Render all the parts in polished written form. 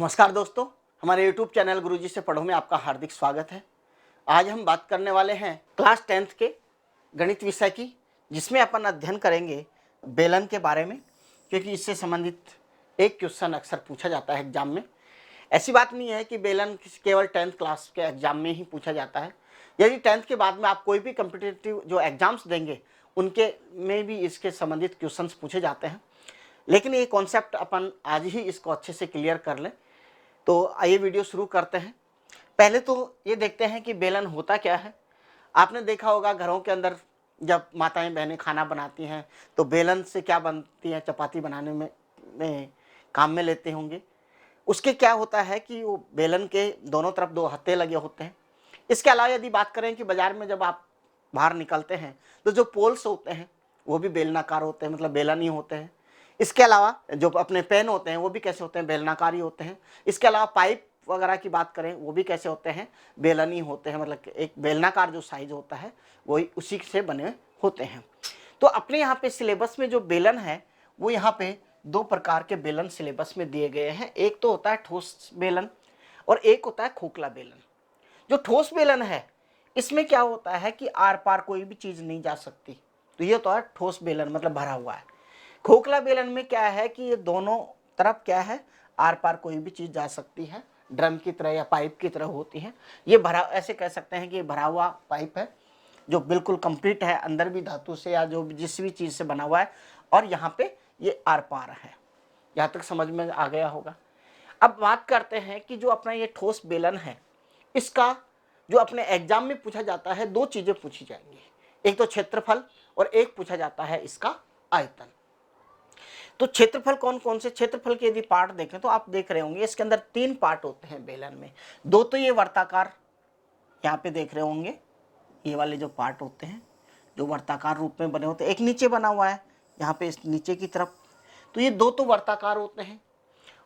नमस्कार दोस्तों, हमारे YouTube चैनल गुरुजी से पढ़ो में आपका हार्दिक स्वागत है। आज हम बात करने वाले हैं क्लास 10th के गणित विषय की, जिसमें अपन अध्ययन करेंगे बेलन के बारे में, क्योंकि इससे संबंधित एक क्वेश्चन अक्सर पूछा जाता है एग्जाम में। ऐसी बात नहीं है कि बेलन केवल 10th क्लास के एग्जाम में ही पूछा जाता है। यदि 10th के बाद में आप कोई भी कम्पिटिटिव जो एग्जाम्स देंगे उनके में भी इसके संबंधित क्वेश्चन पूछे जाते हैं, लेकिन ये कॉन्सेप्ट अपन आज ही इसको अच्छे से क्लियर कर लें। तो आइए वीडियो शुरू करते हैं। पहले तो ये देखते हैं कि बेलन होता क्या है। आपने देखा होगा घरों के अंदर जब माताएं बहनें खाना बनाती हैं तो बेलन से क्या बनती है, चपाती बनाने में काम में लेते होंगे। उसके क्या होता है कि वो बेलन के दोनों तरफ दो हत्थे लगे होते हैं। इसके अलावा यदि बात करें कि बाजार में जब आप बाहर निकलते हैं तो जो पोल्स होते हैं वो भी बेलनाकार होते हैं, मतलब बेलन ही होते हैं। इसके अलावा जो अपने पेन होते हैं वो भी कैसे होते हैं, बेलनाकार ही होते हैं। इसके अलावा पाइप वगैरह की बात करें वो भी कैसे होते हैं, बेलन ही होते हैं, मतलब एक बेलनाकार जो साइज होता है वही उसी से बने होते हैं। तो अपने यहाँ पे सिलेबस में जो बेलन है वो यहाँ पे दो प्रकार के बेलन सिलेबस में दिए गए हैं। एक तो होता है ठोस बेलन और एक होता है खोखला बेलन। जो ठोस बेलन है इसमें क्या होता है कि आर पार कोई भी चीज नहीं जा सकती, तो ये तो है ठोस बेलन, मतलब भरा हुआ है। खोखला बेलन में क्या है कि ये दोनों तरफ क्या है, आर पार कोई भी चीज जा सकती है, ड्रम की तरह या पाइप की तरह होती है। ये भरा, ऐसे कह सकते हैं कि ये भरा हुआ पाइप है जो बिल्कुल कंप्लीट है, अंदर भी धातु से या जो जिस भी चीज से बना हुआ है, और यहाँ पे ये आर पार है। यहाँ तक समझ में आ गया होगा। अब बात करते हैं कि जो अपना ये ठोस बेलन है इसका जो अपने एग्जाम में पूछा जाता है, दो चीजें पूछी जाएंगी, एक तो क्षेत्रफल और एक पूछा जाता है इसका आयतन। तो क्षेत्रफल कौन कौन से, क्षेत्रफल के यदि पार्ट देखें तो आप देख रहे होंगे इसके अंदर तीन पार्ट होते हैं बेलन में। दो तो ये वर्ताकार यहाँ पे देख रहे होंगे, ये वाले जो पार्ट होते हैं जो वर्ताकार रूप में बने होते हैं, एक नीचे बना हुआ है यहाँ पे इस नीचे की तरफ, तो ये दो तो वर्ताकार होते हैं,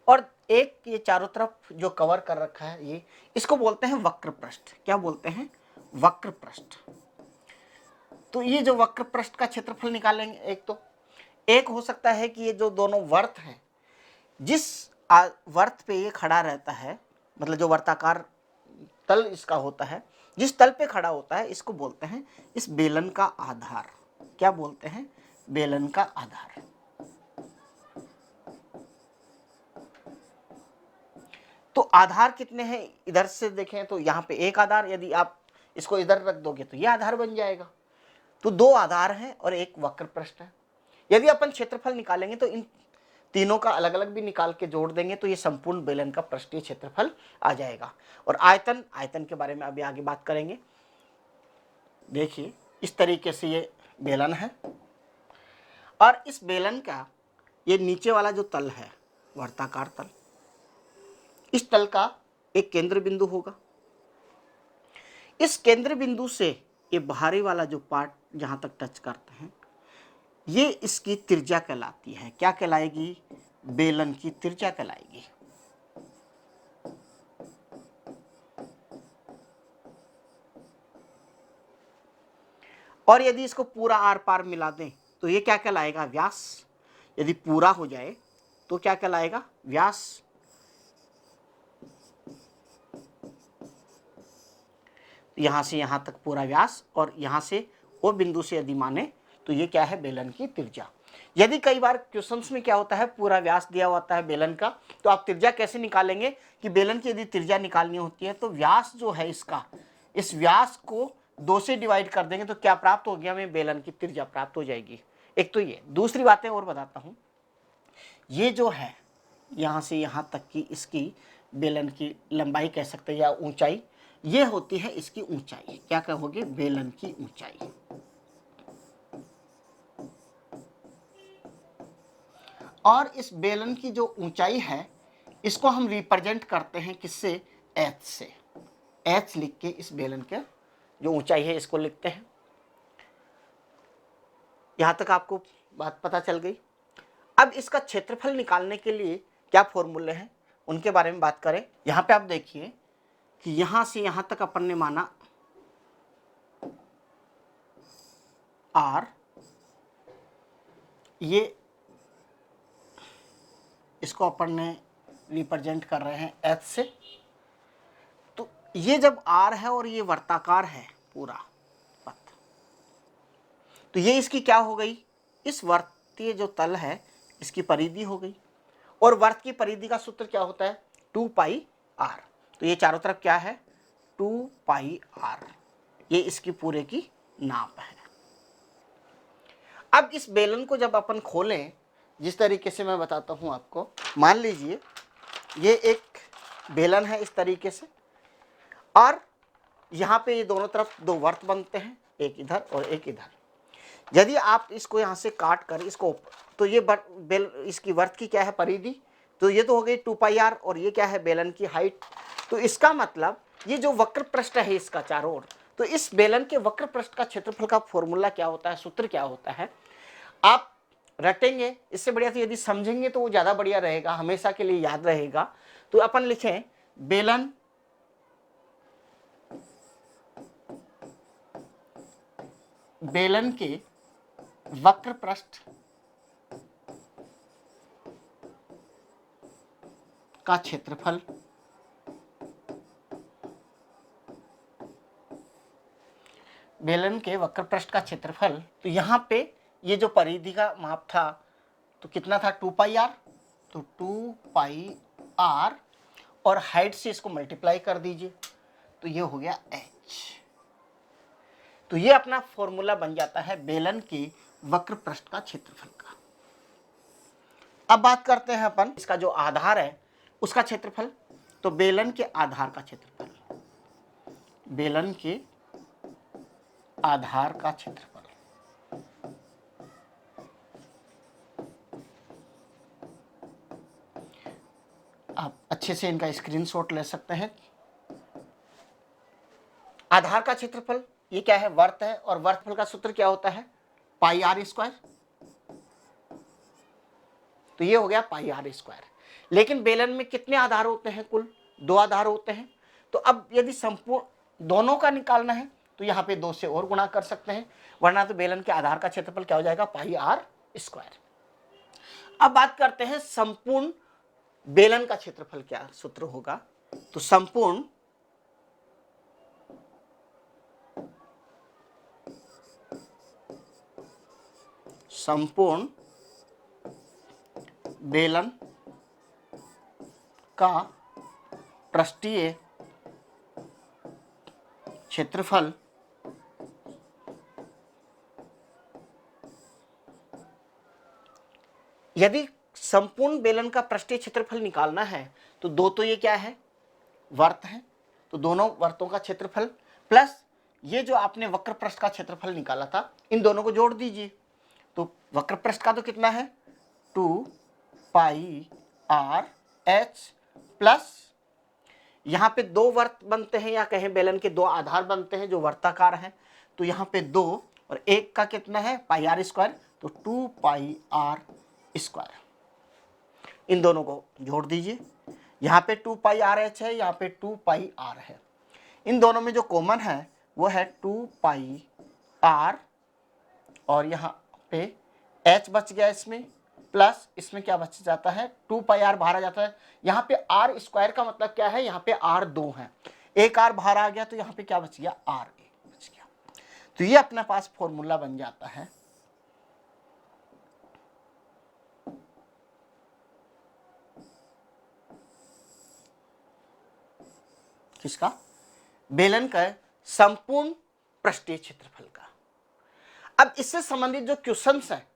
और एक ये चारों तरफ जो कवर कर रखा है ये, इसको बोलते हैं वक्र पृष्ठ। क्या बोलते हैं, वक्र पृष्ठ। तो ये जो वक्र पृष्ठ का क्षेत्रफल निकालेंगे, एक हो सकता है कि ये जो दोनों वर्त हैं, जिस वर्त पे ये खड़ा रहता है, मतलब जो वर्ताकार तल इसका होता है, जिस तल पे खड़ा होता है, इसको बोलते हैं इस बेलन का आधार। क्या बोलते हैं, बेलन का आधार। तो आधार कितने हैं, इधर से देखें तो यहाँ पे एक आधार, यदि आप इसको इधर रख दोगे तो ये आधार बन जाएगा। तो दो आधार हैं और एक वक्र पृष्ठ है। यदि अपन क्षेत्रफल निकालेंगे तो इन तीनों का अलग अलग भी निकाल के जोड़ देंगे तो ये संपूर्ण बेलन का पृष्ठीय क्षेत्रफल आ जाएगा। और आयतन, आयतन के बारे में अभी आगे बात करेंगे। देखिए इस तरीके से ये बेलन है, और इस बेलन का ये नीचे वाला जो तल है, वर्ताकार तल, इस तल का एक केंद्र बिंदु होगा। इस केंद्र बिंदु से ये बाहरी वाला जो पार्ट जहां तक टच करते हैं, ये इसकी त्रिज्या कहलाती है। क्या कहलाएगी, बेलन की त्रिज्या कहलाएगी। और यदि इसको पूरा आर पार मिला दें तो ये क्या कहलाएगा, व्यास। यदि पूरा हो जाए तो क्या कहलाएगा, व्यास। यहां से यहां तक पूरा व्यास, और यहां से वो बिंदु से यदि माने तो ये क्या है, बेलन की त्रिज्या। यदि कई बार क्वेश्चंस में क्या होता है, पूरा व्यास दिया होता है बेलन का, तो आप त्रिज्या कैसे निकालेंगे कि बेलन की यदि त्रिज्या निकालनी होती है तो व्यास जो है इसका, इस व्यास को दो से डिवाइड कर देंगे तो क्या प्राप्त हो गया, हमें बेलन की त्रिज्या प्राप्त हो जाएगी। एक तो ये, दूसरी बातें और बताता हूं। ये जो है यहां से यहां तक की इसकी बेलन की लंबाई कह सकते हैं या ऊंचाई, ये होती है इसकी ऊंचाई। क्या कहोगे, बेलन की ऊंचाई। और इस बेलन की जो ऊंचाई है इसको हम रिप्रेजेंट करते हैं किससे, एच से। एच लिख के इस बेलन के जो ऊंचाई है इसको लिखते हैं। यहां तक आपको बात पता चल गई। अब इसका क्षेत्रफल निकालने के लिए क्या फॉर्मूले हैं उनके बारे में बात करें। यहां पे आप देखिए कि यहां से यहां तक अपन ने माना आर, ये इसको अपन ने रिप्रेजेंट कर रहे हैं एच से। तो ये जब आर है और ये वर्ताकार है पूरा पथ, तो ये इसकी क्या हो गई, इस वर्तीय जो तल है इसकी परिधि हो गई। और वर्त की परिधि का सूत्र क्या होता है, 2 पाई आर। तो ये चारों तरफ क्या है, 2 पाई आर, ये इसकी पूरे की नाप है। अब इस बेलन को जब अपन खोलें, जिस तरीके से मैं बताता हूं आपको, मान लीजिए ये एक बेलन है इस तरीके से, और यहाँ पे ये दोनों तरफ दो वर्त बनते हैं, एक इधर और एक इधर। यदि आप इसको यहाँ से काट कर इसको, तो ये इसकी वर्त की क्या है, परिधि, तो ये तो हो गई 2 पाई आर, और ये क्या है, बेलन की हाइट। तो इसका मतलब ये जो वक्र पृष्ठ है इसका चारों ओर, तो इस बेलन के वक्र पृष्ठ का क्षेत्रफल का फॉर्मूला क्या होता है, सूत्र क्या होता है, आप रटेंगे। इससे बढ़िया तो यदि समझेंगे तो वो ज्यादा बढ़िया रहेगा, हमेशा के लिए याद रहेगा। तो अपन लिखें बेलन के वक्र पृष्ठ का क्षेत्रफल बेलन के वक्र पृष्ठ का क्षेत्रफल। तो यहां पे ये जो परिधि का माप था तो कितना था, 2 पाई आर, तो 2 पाई आर, और हाइट से इसको मल्टीप्लाई कर दीजिए, तो ये हो गया h। तो ये अपना फॉर्मूला बन जाता है बेलन के वक्र पृष्ठ का क्षेत्रफल का। अब बात करते हैं अपन इसका जो आधार है उसका क्षेत्रफल। तो बेलन के आधार का क्षेत्रफल, बेलन के आधार का क्षेत्रफल, आप अच्छे से इनका स्क्रीनशॉट ले सकते हैं। आधार का क्षेत्रफल ये क्या है, वर्त है, और वर्तफल का सूत्र क्या होता है, पाई आर स्क्वायर। तो ये हो गया पाई आर स्क्वायर। लेकिन बेलन में कितने आधार होते हैं, कुल 2 आधार होते हैं। तो अब यदि संपूर्ण दोनों का निकालना है तो यहाँ पे 2 से और गुणा कर सकते हैं, वरना तो बेलन के आधार का क्षेत्रफल क्या हो जाएगा, पाई आर स्क्वायर। अब बात करते हैं संपूर्ण बेलन का क्षेत्रफल क्या सूत्र होगा। तो संपूर्ण बेलन का पृष्ठीय क्षेत्रफल यदि संपूर्ण बेलन का पृष्ठीय क्षेत्रफल निकालना है तो 2 तो ये क्या है, वर्त है, तो दोनों वर्तों का क्षेत्रफल प्लस ये जो आपने वक्र पृष्ठ का क्षेत्रफल निकाला था, इन दोनों को जोड़ दीजिए। तो वक्र पृष्ठ का तो कितना है, 2 पाई आर एच, प्लस यहाँ पे 2 वर्त बनते हैं, या कहें बेलन के 2 आधार बनते हैं जो वर्ताकार हैं। तो यहाँ पे 2 और 1 का कितना है, पाई आर स्क्वायर, तो 2 पाई आर स्क्वायर। इन दोनों को जोड़ दीजिए, यहाँ पे 2 पाई आर एच है, यहाँ पे 2 पाई आर है। इन दोनों में जो कॉमन है वो है 2 पाई आर, और यहाँ पे एच बच गया इसमें, प्लस इसमें क्या बच जाता है, 2 पाई आर बाहर आ जाता है। यहाँ पे आर स्क्वायर का मतलब क्या है, यहाँ पे आर 2 है, एक आर बाहर आ गया तो यहाँ पे क्या बच गया, आर 1 बच गया। तो ये अपने पास फॉर्मूला बन जाता है किसका, बेलन का संपूर्ण पृष्ठीय क्षेत्रफल का। अब इससे संबंधित जो क्वेश्चंस हैं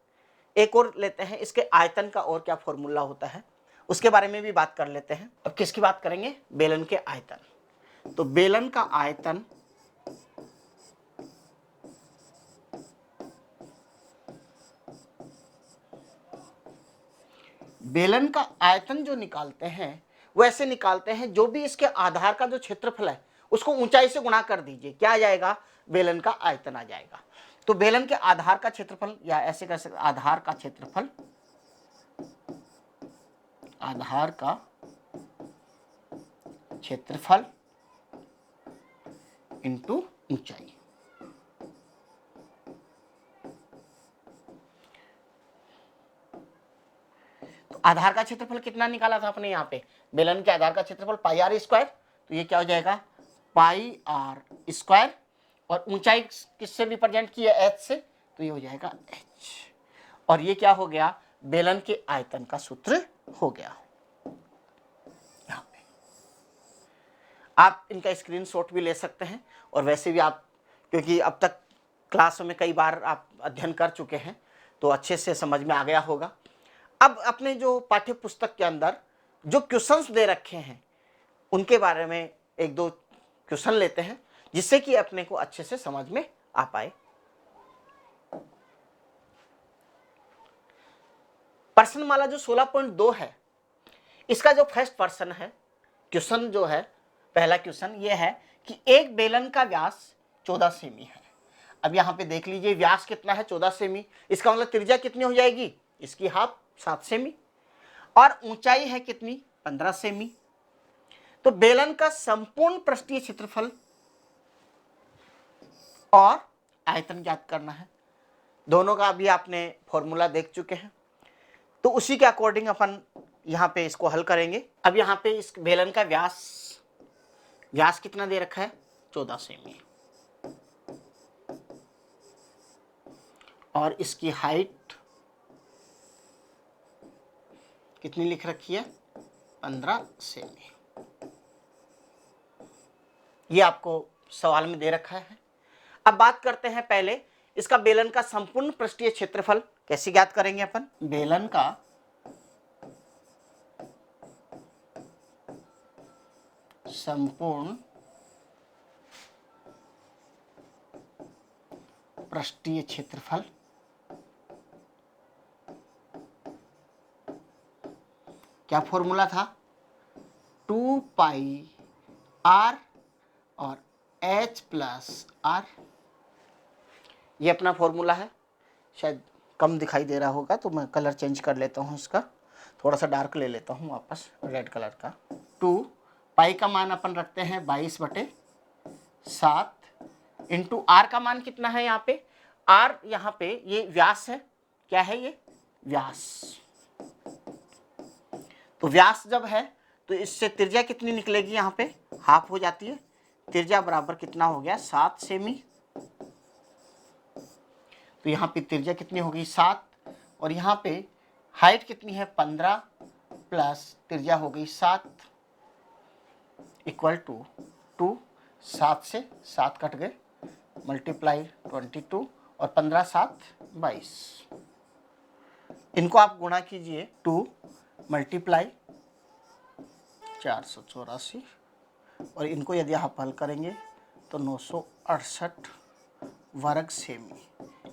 एक और लेते हैं, इसके आयतन का और क्या फॉर्मूला होता है उसके बारे में भी बात कर लेते हैं। अब किसकी बात करेंगे, बेलन के आयतन। तो बेलन का आयतन बेलन का आयतन जो निकालते हैं वो ऐसे निकालते हैं, जो भी इसके आधार का जो क्षेत्रफल है उसको ऊंचाई से गुणा कर दीजिए, क्या आ जाएगा, बेलन का आयतन आ जाएगा। तो बेलन के आधार का क्षेत्रफल, या ऐसे कर सकते, आधार का क्षेत्रफल, आधार का क्षेत्रफल इंटू ऊंचाई। तो आधार का क्षेत्रफल कितना निकाला था अपने यहाँ पे, बेलन के आधार का क्षेत्रफल पाई आर स्क्वायर, तो ये क्या हो जाएगा पाई आर स्क्वायर, और ऊंचाई किससे रिप्रेजेंट की है, एच से, तो ये हो जाएगा एच, और ये क्या हो गया, बेलन के आयतन का सूत्र हो गया। यहाँ पे आप इनका स्क्रीनशॉट भी ले सकते हैं, और वैसे भी आप, क्योंकि अब तक क्लासों में कई बार आप अध्ययन कर चुके हैं तो अच्छे से समझ में आ गया होगा। अब अपने जो पाठ्य पुस्तक के अंदर जो क्वेश्चंस दे रखे हैं उनके बारे में एक दो क्वेश्चन लेते हैं, जिससे कि अपने को अच्छे से समझ में आ पाए। प्रश्नमाला जो 16.2 है, इसका जो फर्स्ट प्रश्न है, क्वेश्चन जो है, पहला क्वेश्चन ये है कि एक बेलन का व्यास 14 सेमी है। अब यहाँ पे देख लीजिए व्यास कितना है, 14 सेमी, इसका मतलब त्रिज्या कितनी हो जाएगी, इसकी हाफ 7 सेमी, और ऊंचाई है कितनी, 15 सेमी। तो बेलन का संपूर्ण पृष्ठीय क्षेत्रफल और आयतन ज्ञात करना है। दोनों का अभी आपने फॉर्मूला देख चुके हैं, तो उसी के अकॉर्डिंग अपन यहाँ पे इसको हल करेंगे। अब यहाँ पे इस बेलन का व्यास कितना दे रखा है, 14 सेमी, और इसकी हाइट कितनी लिख रखी है, 15 सेमी। ये आपको सवाल में दे रखा है। अब बात करते हैं पहले इसका बेलन का संपूर्ण पृष्ठीय क्षेत्रफल कैसे ज्ञात करेंगे अपन। बेलन का संपूर्ण पृष्ठीय क्षेत्रफल क्या फॉर्मूला था, 2 पाई आर और h प्लस आर, ये अपना फॉर्मूला है। शायद कम दिखाई दे रहा होगा तो मैं कलर चेंज कर लेता हूँ, इसका थोड़ा सा डार्क ले लेता हूँ वापस, रेड कलर का। 2 पाई का मान अपन रखते हैं 22/7 इंटू आर का मान कितना है, यहाँ पे आर, यहाँ पे ये व्यास है, क्या है ये व्यास। तो व्यास जब है तो इससे त्रिज्या कितनी निकलेगी, यहाँ पे हाफ हो जाती है, त्रिज्या बराबर कितना हो गया 7 सेमी। तो यहाँ पे त्रिज्या कितनी होगी 7, और यहाँ पे हाइट कितनी है 15 प्लस त्रिज्या हो गई 7 इक्वल टू 2, 7 से 7 कट गए, मल्टीप्लाई 22, और 15 7 22, इनको आप गुणा कीजिए, 2 मल्टीप्लाई 484, और इनको यदि आप हल करेंगे तो 968 वर्ग सेमी।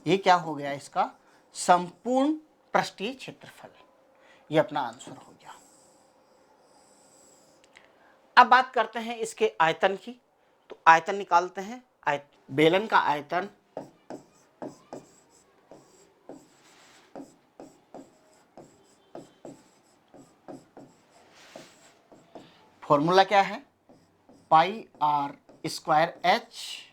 ये क्या हो गया, इसका संपूर्ण पृष्ठीय क्षेत्रफल, ये अपना आंसर हो गया। अब बात करते हैं इसके आयतन की, तो आयतन निकालते हैं। बेलन का आयतन फॉर्मूला क्या है, पाई आर स्क्वायर एच,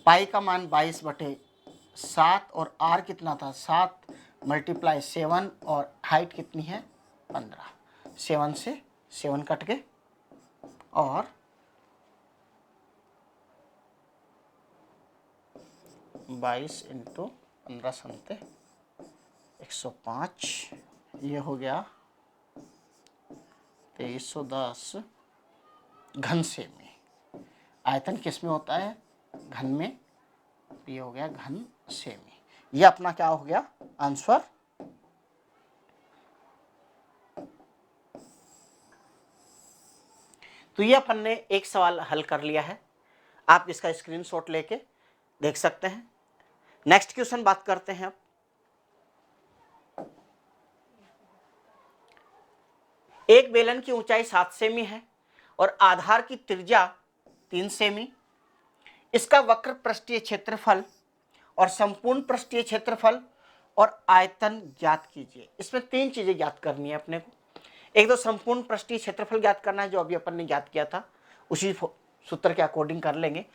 पाई का मान 22/7 और आर कितना था 7 मल्टीप्लाई 7, और हाइट कितनी है 15, 7 से 7 कट गए, और 22 इंटू 15 संते 105, ये हो गया 2310 घन सेमी। आयतन किस में होता है, घन में, ये हो गया घन सेमी। ये अपना क्या हो गया आंसर। तो ये अपन ने एक सवाल हल कर लिया है, आप इसका स्क्रीनशॉट लेके देख सकते हैं। नेक्स्ट क्वेश्चन बात करते हैं अब। एक बेलन की ऊंचाई 7 सेमी है और आधार की त्रिज्या 3 सेमी। इसका वक्र पृष्ठीय क्षेत्रफल और संपूर्ण पृष्ठीय क्षेत्रफल और आयतन ज्ञात कीजिए। इसमें 3 चीजें ज्ञात करनी है अपने को। एक तो संपूर्ण पृष्ठीय क्षेत्रफल ज्ञात करना है, जो अभी अपन ने ज्ञात किया था, उसी सूत्र के अकॉर्डिंग कर लेंगे।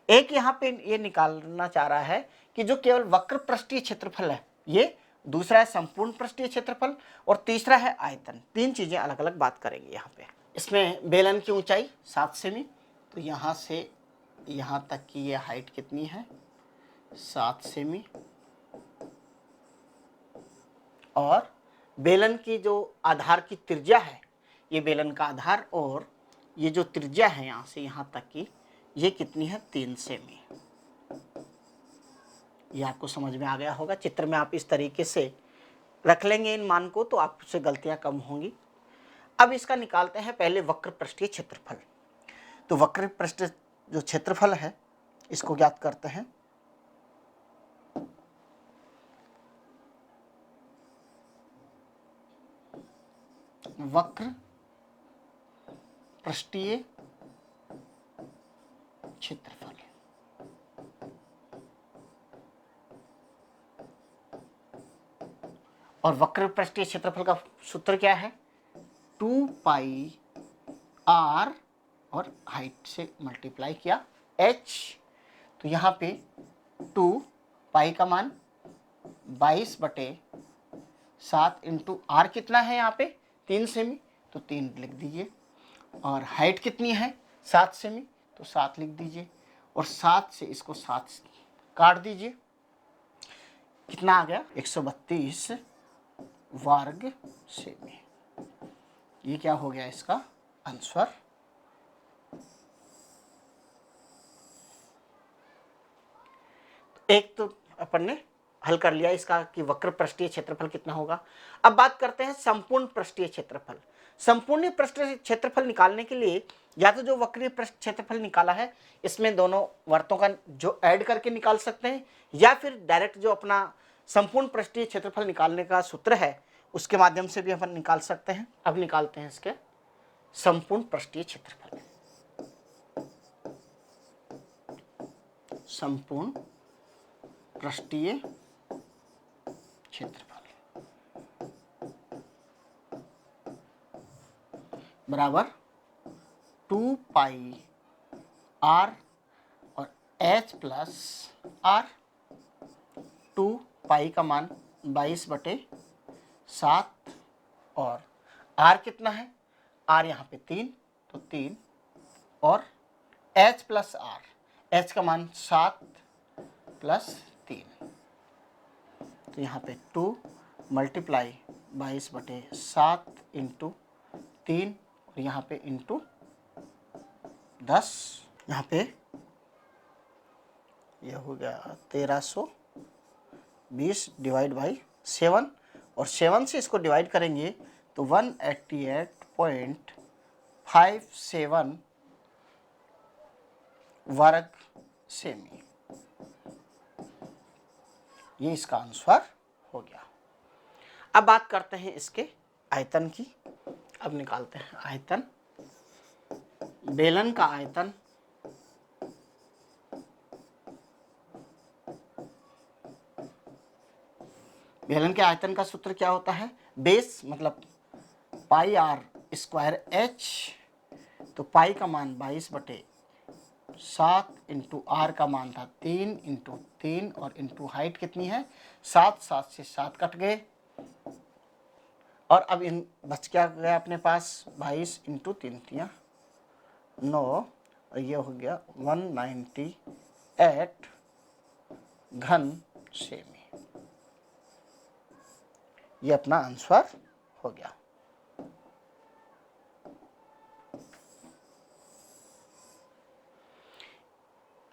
एक यहाँ पे ये निकालना चाह रहा है कि जो केवल वक्र पृष्ठीय क्षेत्रफल है, ये दूसरा है संपूर्ण पृष्ठीय क्षेत्रफल और तीसरा है आयतन। तीन चीजें अलग अलग बात करेंगे यहाँ पे। इसमें बेलन की ऊंचाई 7 सेमी, तो यहाँ से यहाँ तक की ये हाइट कितनी है 7 सेमी, और बेलन की जो आधार की त्रिज्या है, ये बेलन का आधार और ये जो त्रिज्या है यहाँ से यहाँ तक की, ये कितनी है 3 सेमी। ये आपको समझ में आ गया होगा। चित्र में आप इस तरीके से रख लेंगे इन मान को तो आपसे गलतियां कम होंगी। अब इसका निकालते हैं पहले वक्र पृष्ठीय क्षेत्रफल। तो वक्र पृष्ठ जो क्षेत्रफल है इसको ज्ञात करते हैं। वक्र पृष्ठीय क्षेत्रफल, और वक्र पृष्ठीय क्षेत्रफल का सूत्र क्या है 2 पाई r और हाइट से मल्टीप्लाई किया h। तो यहाँ पे 2 पाई का मान 22/7 इंटू r कितना है यहाँ पे 3 सेमी, तो 3 लिख दीजिए, और हाइट कितनी है 7 सेमी, तो 7 लिख दीजिए, और 7 से इसको 7 काट दीजिए, कितना आ गया 132 वर्ग सेमी। ये क्या हो गया इसका आंसर। एक तो अपन ने हल कर लिया इसका कि वक्र पृष्ठीय क्षेत्रफल कितना होगा। अब बात करते हैं संपूर्ण पृष्ठीय क्षेत्रफल। संपूर्ण पृष्ठीय क्षेत्रफल निकालने के लिए या तो जो वक्रीय पृष्ठ क्षेत्रफल निकाला है इसमें दोनों वर्तों का जो ऐड करके निकाल सकते हैं, या फिर डायरेक्ट जो अपना संपूर्ण पृष्ठीय क्षेत्रफल निकालने का सूत्र है उसके माध्यम से भी अपन निकाल सकते हैं। अब निकालते हैं इसके संपूर्ण पृष्ठीय क्षेत्रफल। संपूर्ण पृष्ठीय क्षेत्रफल बराबर 2 पाई r और h प्लस r। 2 पाई का मान 22/7 और r कितना है, r यहाँ पे 3, तो 3 और h प्लस r, h का मान 7 प्लस 3, तो यहाँ पे 2 मल्टीप्लाई 22/7 इंटू 3 और यहाँ पे इंटू 10, यहाँ पे यह हो गया 1320 डिवाइड बाई 7, और 7 से इसको डिवाइड करेंगे तो 188.57 वर्ग सेमी। ये इसका आंसर हो गया। अब बात करते हैं इसके आयतन की। अब निकालते हैं आयतन। बेलन का आयतन बेलन के आयतन का सूत्र क्या होता है, बेस मतलब पाई r स्क्वायर h, तो पाई का मान 22/7 इंटू r का मान था 3 इंटू 3 और इंटू हाइट कितनी है 7, 7 से 7 कट गए, और अब इन बच क्या गया अपने पास 22 इंटू 3 9, और ये हो गया 198 घन सेमी। ये अपना आंसर हो गया।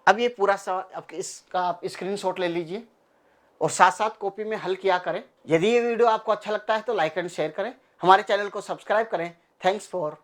अब ये पूरा सवाल इसका आप स्क्रीनशॉट ले लीजिए और साथ साथ कॉपी में हल किया करें। यदि ये वीडियो आपको अच्छा लगता है तो लाइक एंड शेयर करें, हमारे चैनल को सब्सक्राइब करें। Thanks for